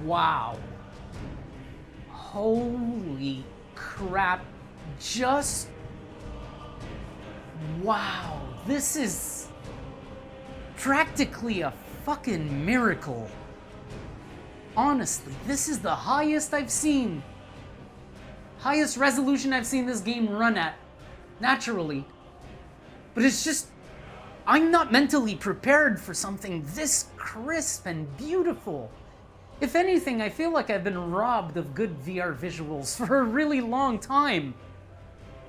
Wow. Holy crap. Just... wow. This is practically a fucking miracle. Honestly, this is the highest I've seen. Highest resolution I've seen this game run at. Naturally. But it's just... I'm not mentally prepared for something this crisp and beautiful. If anything, I feel like I've been robbed of good VR visuals for a really long time.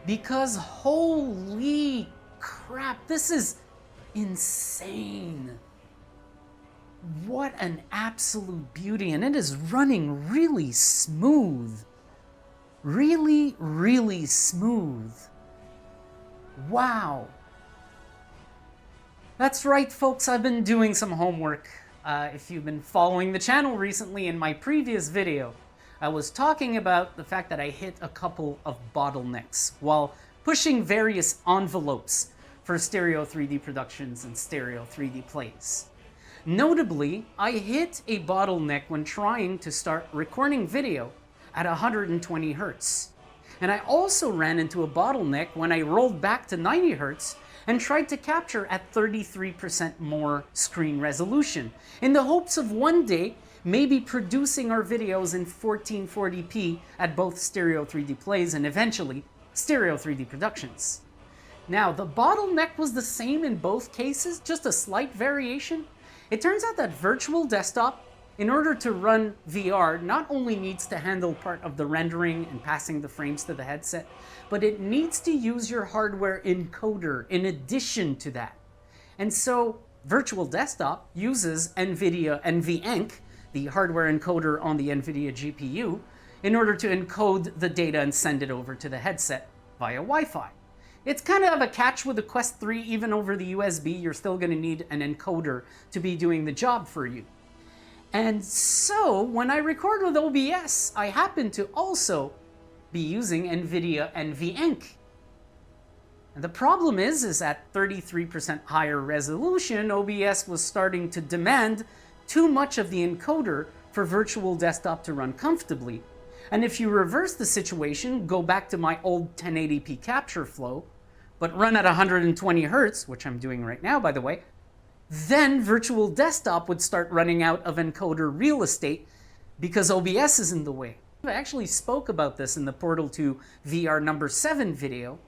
Because holy crap, this is insane. What an absolute beauty, and it is running really smooth. Really, really smooth. Wow. That's right, folks, I've been doing some homework. If you've been following the channel recently, in my previous video, I was talking about the fact that I hit a couple of bottlenecks while pushing various envelopes for stereo 3D productions and stereo 3D plays. Notably, I hit a bottleneck when trying to start recording video at 120 Hz. And I also ran into a bottleneck when I rolled back to 90 Hz and tried to capture at 33% more screen resolution, in the hopes of one day maybe producing our videos in 1440p at both stereo 3D plays and eventually stereo 3D productions. Now, the bottleneck was the same in both cases, just a slight variation. It turns out that Virtual Desktop, in order to run VR, not only needs to handle part of the rendering and passing the frames to the headset, but it needs to use your hardware encoder in addition to that. And so Virtual Desktop uses NVIDIA NVENC, the hardware encoder on the NVIDIA GPU, in order to encode the data and send it over to the headset via Wi-Fi. It's kind of a catch with the Quest 3, even over the USB, you're still going to need an encoder to be doing the job for you. And so, when I record with OBS, I happen to also be using NVIDIA NVENC. And the problem is at 33% higher resolution, OBS was starting to demand too much of the encoder for Virtual Desktop to run comfortably. And if you reverse the situation, go back to my old 1080p capture flow, but run at 120 Hz, which I'm doing right now, by the way, then Virtual Desktop would start running out of encoder real estate because OBS is in the way. I actually spoke about this in the Portal to VR number 7 video,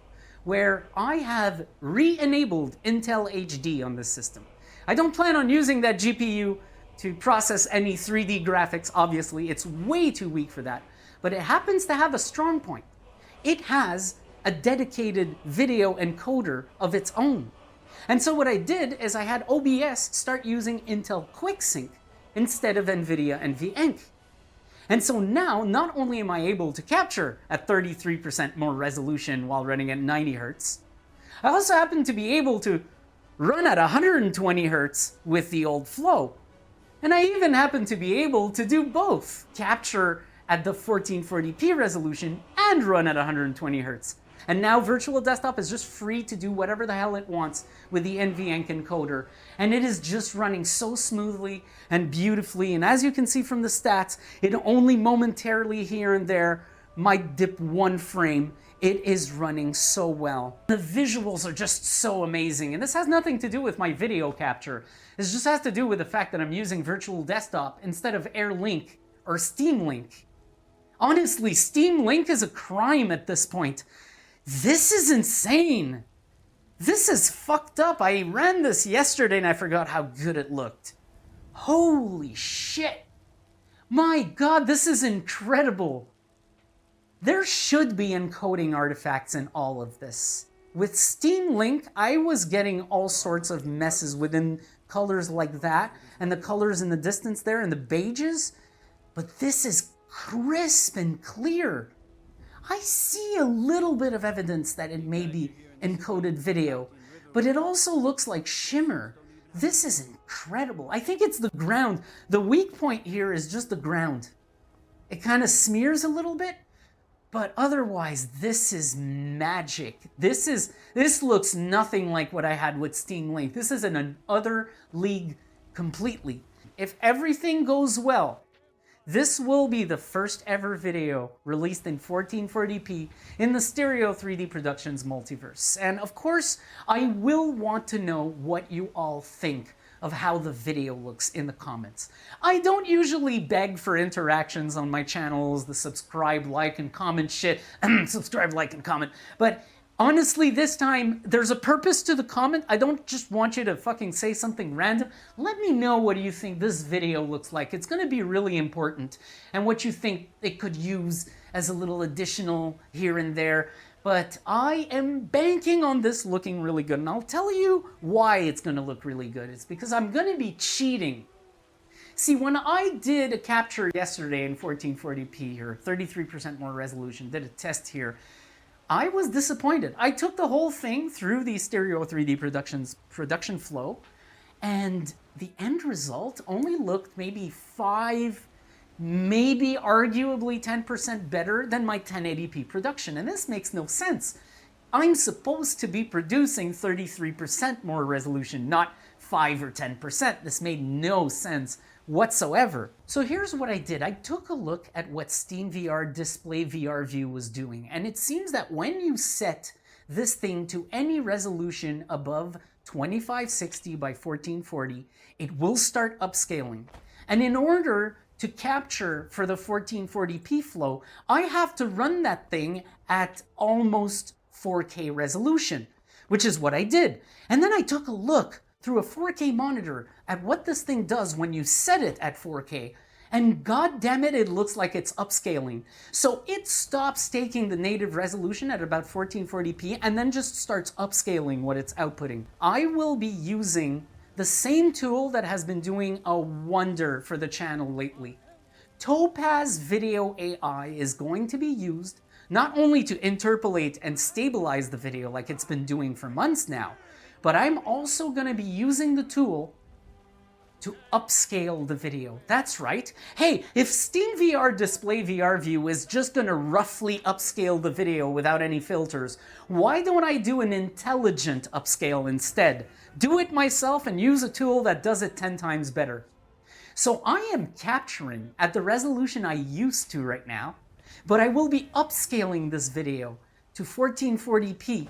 where I have re-enabled Intel HD on this system. I don't plan on using that GPU to process any 3D graphics, obviously. It's way too weak for that. But it happens to have a strong point. It has a dedicated video encoder of its own. And so what I did is I had OBS start using Intel QuickSync instead of NVIDIA NVENC. And so now, not only am I able to capture at 33% more resolution while running at 90 Hz, I also happen to be able to run at 120 Hz with the old flow. And I even happen to be able to do both, capture at the 1440p resolution and run at 120 Hz. And now Virtual Desktop is just free to do whatever the hell it wants with the NVENC encoder. And it is just running so smoothly and beautifully. And as you can see from the stats, it only momentarily here and there might dip one frame. It is running so well. The visuals are just so amazing. And this has nothing to do with my video capture. This just has to do with the fact that I'm using Virtual Desktop instead of Air Link or Steam Link. Honestly, Steam Link is a crime at this point. This is insane. This is fucked up. I ran this yesterday and I forgot how good it looked. Holy shit. My God, this is incredible. There should be encoding artifacts in all of this. With Steam Link, I was getting all sorts of messes within colors like that, and the colors in the distance there, and the beiges. But this is crisp and clear. I see a little bit of evidence that it may be encoded video, but it also looks like shimmer. This is incredible. I think it's the ground. The weak point here is just the ground. It kind of smears a little bit, but otherwise this is magic. This looks nothing like what I had with Steam Link. This is in another league completely. If everything goes well, This will be the first ever video released in 1440p in the Stereo 3D Productions multiverse. And of course, I will want to know what you all think of how the video looks in the comments. I don't usually beg for interactions on my channels, the subscribe, like, and comment shit. Subscribe, like, and comment. But honestly, this time, there's a purpose to the comment. I don't just want you to fucking say something random. Let me know what you think this video looks like. It's going to be really important, and what you think it could use as a little additional here and there. But I am banking on this looking really good, and I'll tell you why it's going to look really good. It's because I'm going to be cheating. See, when I did a capture yesterday in 1440p, or 33% more resolution, did a test here, I was disappointed. I took the whole thing through the Stereo 3D Productions production flow, and the end result only looked maybe 5, maybe arguably 10% better than my 1080p production, and this makes no sense. I'm supposed to be producing 33% more resolution, not 5 or 10%. This made no sense whatsoever. So here's what I did. I took a look at what SteamVR Display VR View was doing, and it seems that when you set this thing to any resolution above 2560 by 1440, it will start upscaling. And in order to capture for the 1440p flow, I have to run that thing at almost 4K resolution, which is what I did. And then I took a look through a 4K monitor at what this thing does when you set it at 4K, and god damn it, it looks like it's upscaling. So it stops taking the native resolution at about 1440p and then just starts upscaling what it's outputting. I will be using the same tool that has been doing a wonder for the channel lately. Topaz Video AI is going to be used not only to interpolate and stabilize the video like it's been doing for months now, but I'm also going to be using the tool to upscale the video. That's right. Hey, if SteamVR Display VR View is just going to roughly upscale the video without any filters, why don't I do an intelligent upscale instead? Do it myself and use a tool that does it 10 times better. So I am capturing at the resolution I used to right now, but I will be upscaling this video to 1440p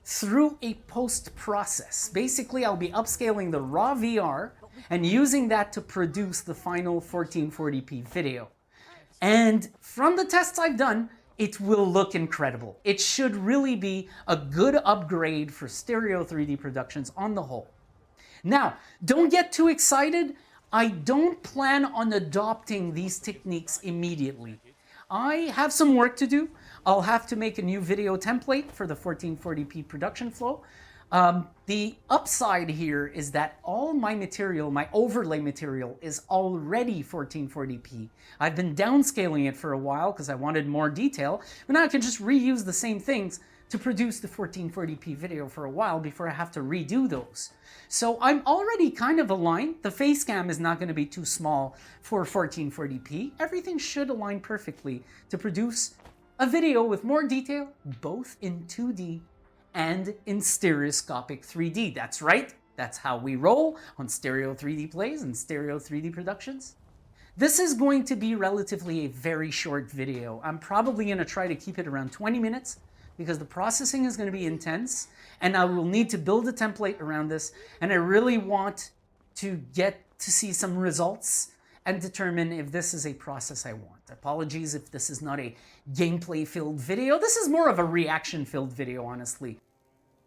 through a post process. Basically, I'll be upscaling the raw VR and using that to produce the final 1440p video. And from the tests I've done, it will look incredible. It should really be a good upgrade for Stereo 3D Productions on the whole. Now, don't get too excited. I don't plan on adopting these techniques immediately. I have some work to do. I'll have to make a new video template for the 1440p production flow. The upside here is that all my material, my overlay material, is already 1440p. I've been downscaling it for a while because I wanted more detail, but now I can just reuse the same things to produce the 1440p video for a while before I have to redo those. So I'm already kind of aligned. The face cam is not going to be too small for 1440p. Everything should align perfectly to produce a video with more detail, both in 2D and in stereoscopic 3D. That's right, that's how we roll on Stereo 3D Plays and Stereo 3D Productions. This is going to be relatively a very short video. I'm probably going to try to keep it around 20 minutes because the processing is going to be intense and I will need to build a template around this, and I really want to get to see some results and determine if this is a process I want. Apologies if this is not a gameplay-filled video. This is more of a reaction-filled video, honestly.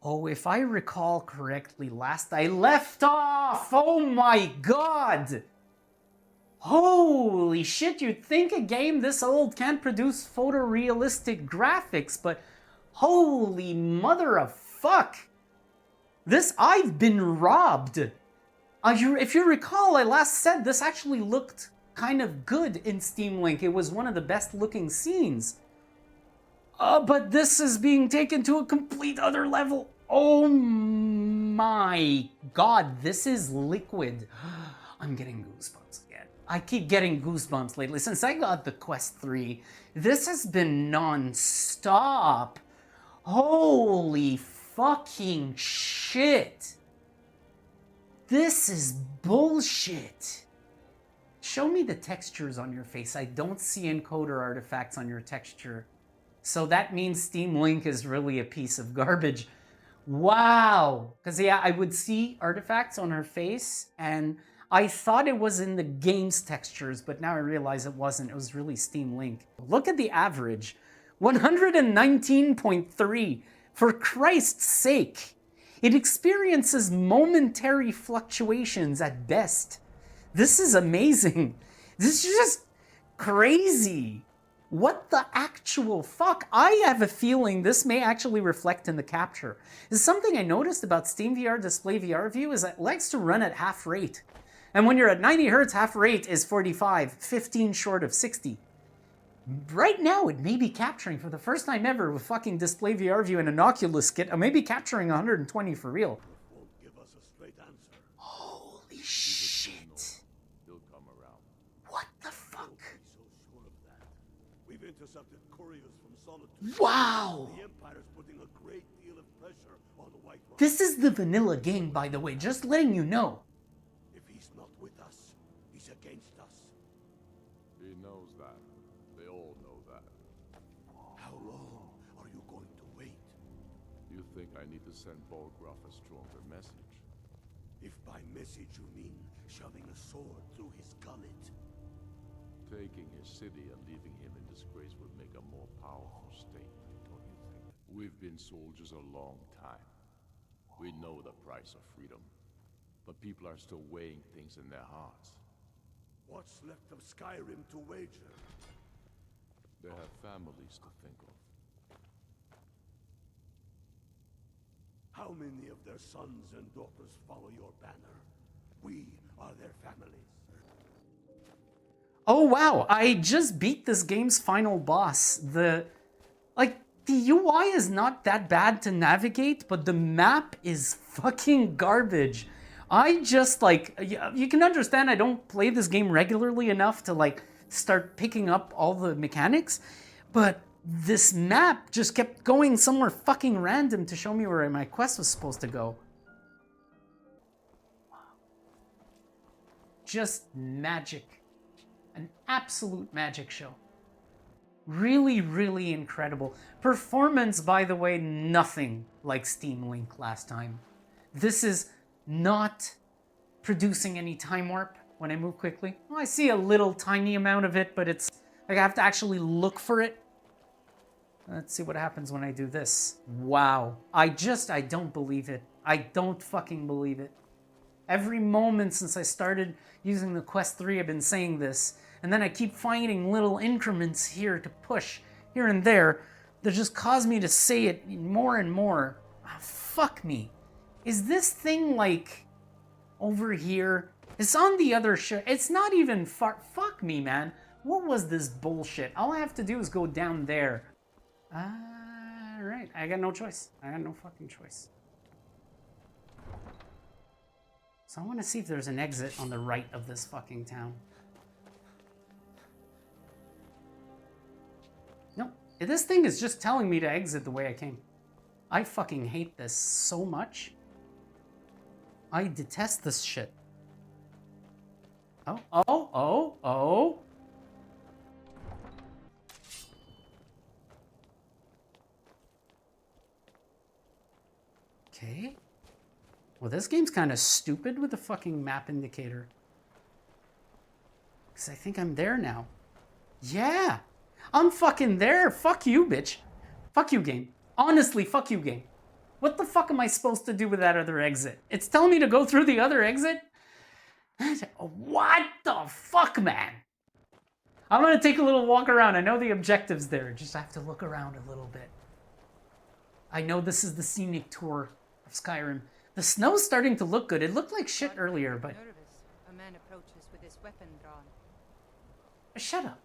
Oh, if I recall correctly, last I left off! Oh my god! Holy shit, you'd think a game this old can't produce photorealistic graphics, but holy mother of fuck! I've been robbed! If you recall, I last said this actually looked kind of good in Steam Link. It was one of the best looking scenes. But this is being taken to a complete other level. Oh my god, this is liquid. I'm getting goosebumps again. I keep getting goosebumps lately. Since I got the Quest 3, this has been non-stop. Holy fucking shit. This is bullshit. show me the textures on your face. I don't see encoder artifacts on your texture. So that means Steam Link is really a piece of garbage. Wow. Because, yeah, I would see artifacts on her face, and I thought it was in the game's textures, but now I realize it wasn't. It was really Steam Link. Look at the average. 119.3. For Christ's sake. It experiences momentary fluctuations at best. This is amazing. This is just crazy. What the actual fuck? I have a feeling this may actually reflect in the capture. This is something I noticed about SteamVR Display VR View is that it likes to run at half rate. And when you're at 90 Hertz, half rate is 45, 15 short of 60. Right now, it may be capturing for the first time ever with fucking Display VR View and an Oculus kit. I may be capturing 120 for real. Won't give us a straight answer. Holy shit. They'll come around. What the fuck? Don't be so sure of that. We've intercepted couriers from Solitude. Wow. The Empire's putting a great deal of pressure on the White Run. This is the vanilla game, by the way, just letting you know. If he's not with us, he's against us. He knows that. They all know that. How long are you going to wait? You think I need to send Bolgraf a stronger message? If by message you mean shoving a sword through his gullet. Taking his city and leaving him in disgrace would make a more powerful statement, don't you think? We've been soldiers a long time. We know the price of freedom. But people are still weighing things in their hearts. What's left of Skyrim to wager? They have families to think of. How many of their sons and daughters follow your banner? We are their families. Oh wow, I just beat this game's final boss. The UI is not that bad to navigate, but the map is fucking garbage. I just you can understand I don't play this game regularly enough to start picking up all the mechanics, but this map just kept going somewhere fucking random to show me where my quest was supposed to go. Wow. Just magic. An absolute magic show. Really, really incredible. Performance, by the way, nothing like Steam Link last time. This is not producing any time warp when I move quickly. Well, I see a little tiny amount of it, but it's like I have to actually look for it. Let's see what happens when I do this. Wow. I don't believe it. I don't fucking believe it. Every moment since I started using the Quest 3, I've been saying this. And then I keep finding little increments here to push here and there that just cause me to say it more and more. Oh, fuck me. Is this thing over here? It's on the other ship. It's not even far. Fuck me, man. What was this bullshit? All I have to do is go down there. Right. I got no choice. I got no fucking choice. So I want to see if there's an exit on the right of this fucking town. No, this thing is just telling me to exit the way I came. I fucking hate this so much. I detest this shit. Oh. Okay. Well, this game's kind of stupid with the fucking map indicator. Because I think I'm there now. Yeah! I'm fucking there! Fuck you, bitch. Fuck you, game. Honestly, fuck you, game. What the fuck am I supposed to do with that other exit? It's telling me to go through the other exit? What the fuck, man? I'm gonna take a little walk around. I know the objective's there. Just have to look around a little bit. I know this is the scenic tour of Skyrim. The snow's starting to look good. It looked like shit earlier, but... Nervous. A man approaches with his weapon drawn. Shut up.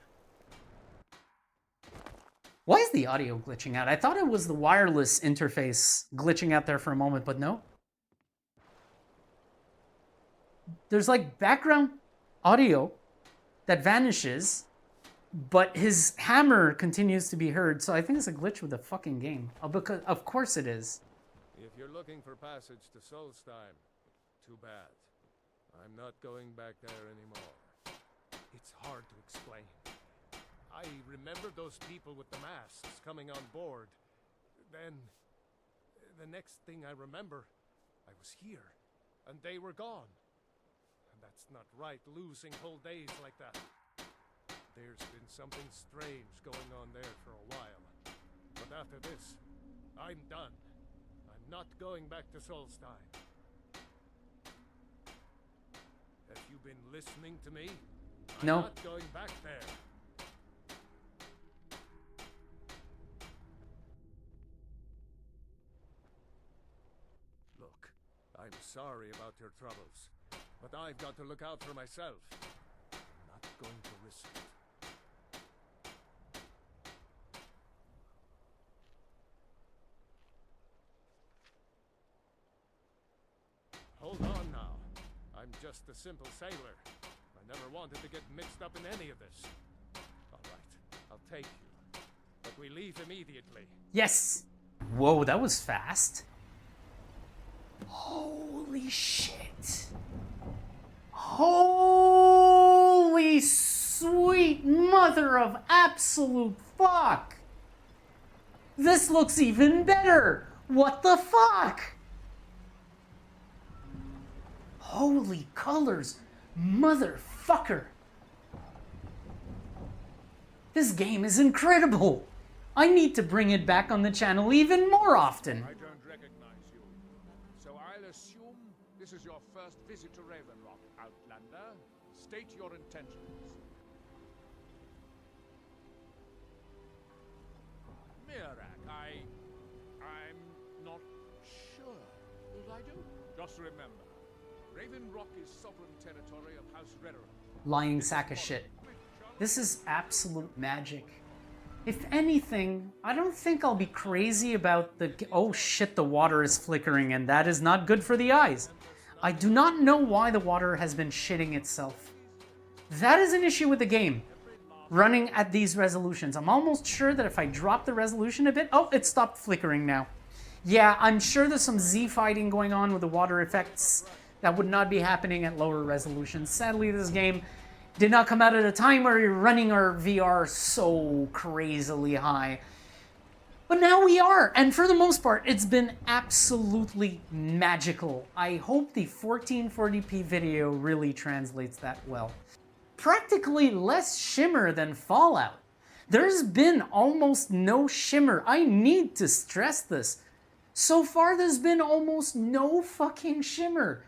Why is the audio glitching out? I thought it was the wireless interface glitching out there for a moment, but no. There's background audio that vanishes, but his hammer continues to be heard, so I think it's a glitch with the fucking game. Because of course it is. If you're looking for passage to Solstheim, too bad. I'm not going back there anymore. It's hard to explain. I remember those people with the masks coming on board. Then, the next thing I remember, I was here, and they were gone. And that's not right, losing whole days like that. There's been something strange going on there for a while. But after this, I'm done. I'm not going back to Solstheim. Have you been listening to me? No. I'm not going back there. Look, I'm sorry about your troubles, but I've got to look out for myself. I'm not going to risk it. Hold on now. I'm just a simple sailor. I never wanted to get mixed up in any of this. All right, I'll take you. But we leave immediately. Yes! Whoa, that was fast. Holy shit. Holy sweet mother of absolute fuck! This looks even better! What the fuck? Holy colors, motherfucker! This game is incredible! I need to bring it back on the channel even more often. I don't recognize you. So I'll assume this is your first visit to Raven Rock, Outlander. State your intentions. Mirak, I'm not sure. Will I do? Just remember, Raven Rock is sovereign territory of House Rederer. Lying sack of shit. This is absolute magic. If anything, I don't think I'll be crazy about the... Oh shit, the water is flickering and that is not good for the eyes. I do not know why the water has been shitting itself. That is an issue with the game. Running at these resolutions. I'm almost sure that if I drop the resolution a bit... Oh, it stopped flickering now. Yeah, I'm sure there's some Z fighting going on with the water effects that would not be happening at lower resolutions. Sadly, this game did not come out at a time where you're running our VR so crazily high. But now we are, and for the most part, it's been absolutely magical. I hope the 1440p video really translates that well. Practically less shimmer than Fallout. There's been almost no shimmer. I need to stress this. So far, there's been almost no fucking shimmer.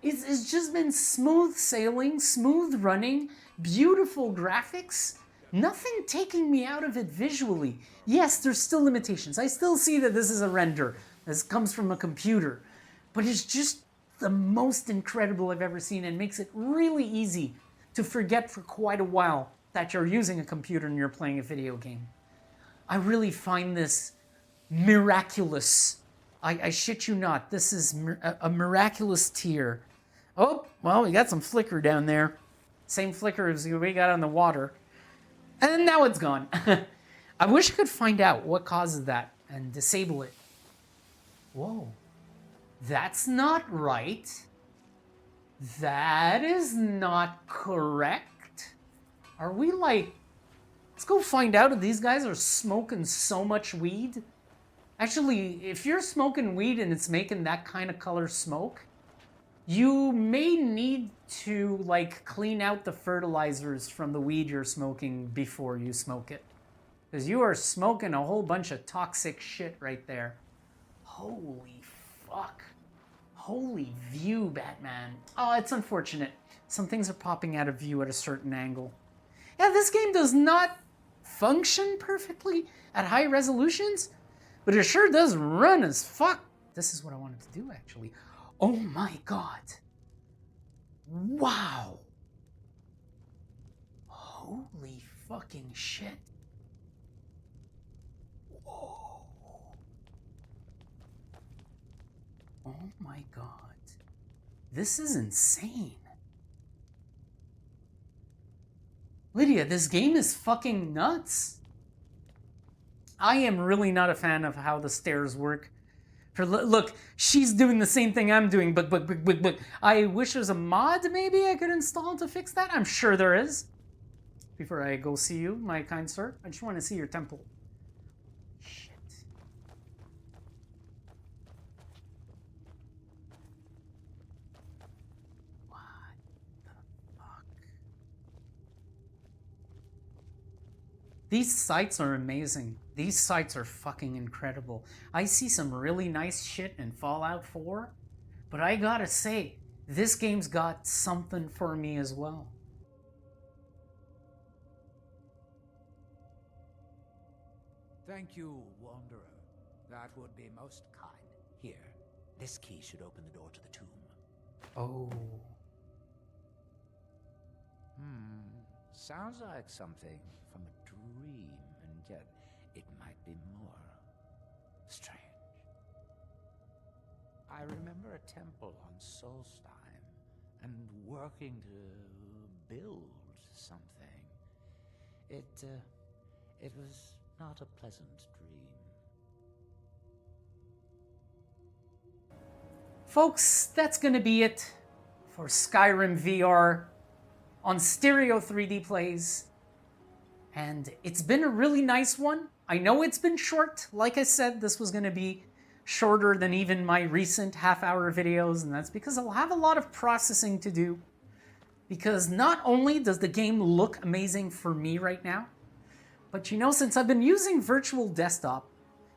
It's just been smooth sailing, smooth running, beautiful graphics, nothing taking me out of it visually. Yes, there's still limitations. I still see that this is a render. This comes from a computer. But it's just the most incredible I've ever seen and makes it really easy to forget for quite a while that you're using a computer and you're playing a video game. I really find this miraculous. I shit you not, this is a miraculous tier. Oh, well, we got some flicker down there. Same flicker as we got on the water. And now it's gone. I wish I could find out what causes that and disable it. Whoa. That's not right. That is not correct. Are we like... Let's go find out if these guys are smoking so much weed. Actually, if you're smoking weed and it's making that kind of color smoke, you may need to, like, clean out the fertilizers from the weed you're smoking before you smoke it. Because you are smoking a whole bunch of toxic shit right there. Holy fuck. Holy view, Batman. Oh, it's unfortunate. Some things are popping out of view at a certain angle. Yeah, this game does not function perfectly at high resolutions, but it sure does run as fuck. This is what I wanted to do, actually. Oh my god. Wow. Holy fucking shit. Whoa. Oh my god. This is insane. Lydia, this game is fucking nuts. I am really not a fan of how the stairs work. Look, she's doing the same thing I'm doing, but I wish there's a mod maybe I could install to fix that. I'm sure there is. Before I go see you, my kind sir, I just want to see your temple. Shit. What the fuck? These sites are amazing. These sites are fucking incredible. I see some really nice shit in Fallout 4, but I gotta say, this game's got something for me as well. Thank you, Wanderer. That would be most kind. Here, this key should open the door to the tomb. Oh. Sounds like something from a dream, and yet it might be more strange. I remember a temple on Solstheim, and working to build something. It was not a pleasant dream. Folks, that's gonna be it for Skyrim VR on Stereo 3D Plays. And it's been a really nice one. I know it's been short. Like I said, this was gonna be shorter than even my recent half-hour videos, and that's because I'll have a lot of processing to do. Because not only does the game look amazing for me right now, but you know, since I've been using Virtual Desktop,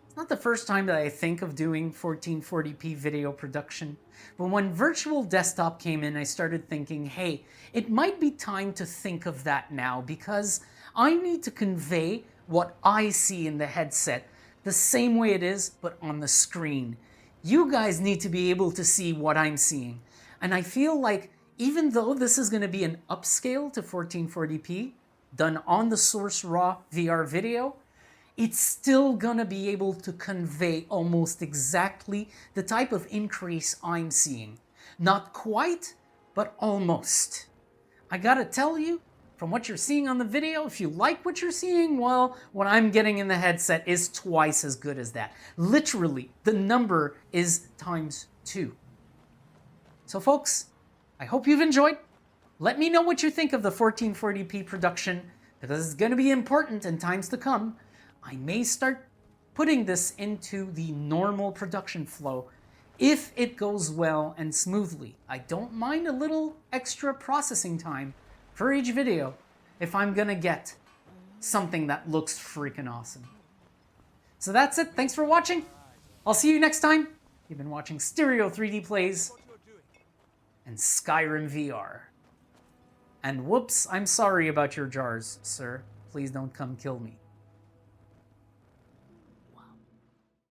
it's not the first time that I think of doing 1440p video production. But when Virtual Desktop came in, I started thinking, hey, it might be time to think of that now, because I need to convey what I see in the headset the same way it is, but on the screen. You guys need to be able to see what I'm seeing. And I feel like even though this is going to be an upscale to 1440p, done on the source raw VR video, it's still gonna be able to convey almost exactly the type of increase I'm seeing. Not quite, but almost. I gotta tell you, from what you're seeing on the video, if you like what you're seeing, well, what I'm getting in the headset is twice as good as that. Literally, the number is ×2. So folks, I hope you've enjoyed. Let me know what you think of the 1440p production, because it's going to be important in times to come. I may start putting this into the normal production flow if it goes well and smoothly. I don't mind a little extra processing time for each video if I'm going to get something that looks freaking awesome. So that's it. Thanks for watching. I'll see you next time. You've been watching Stereo 3D Plays and Skyrim VR. And whoops, I'm sorry about your jars, sir. Please don't come kill me.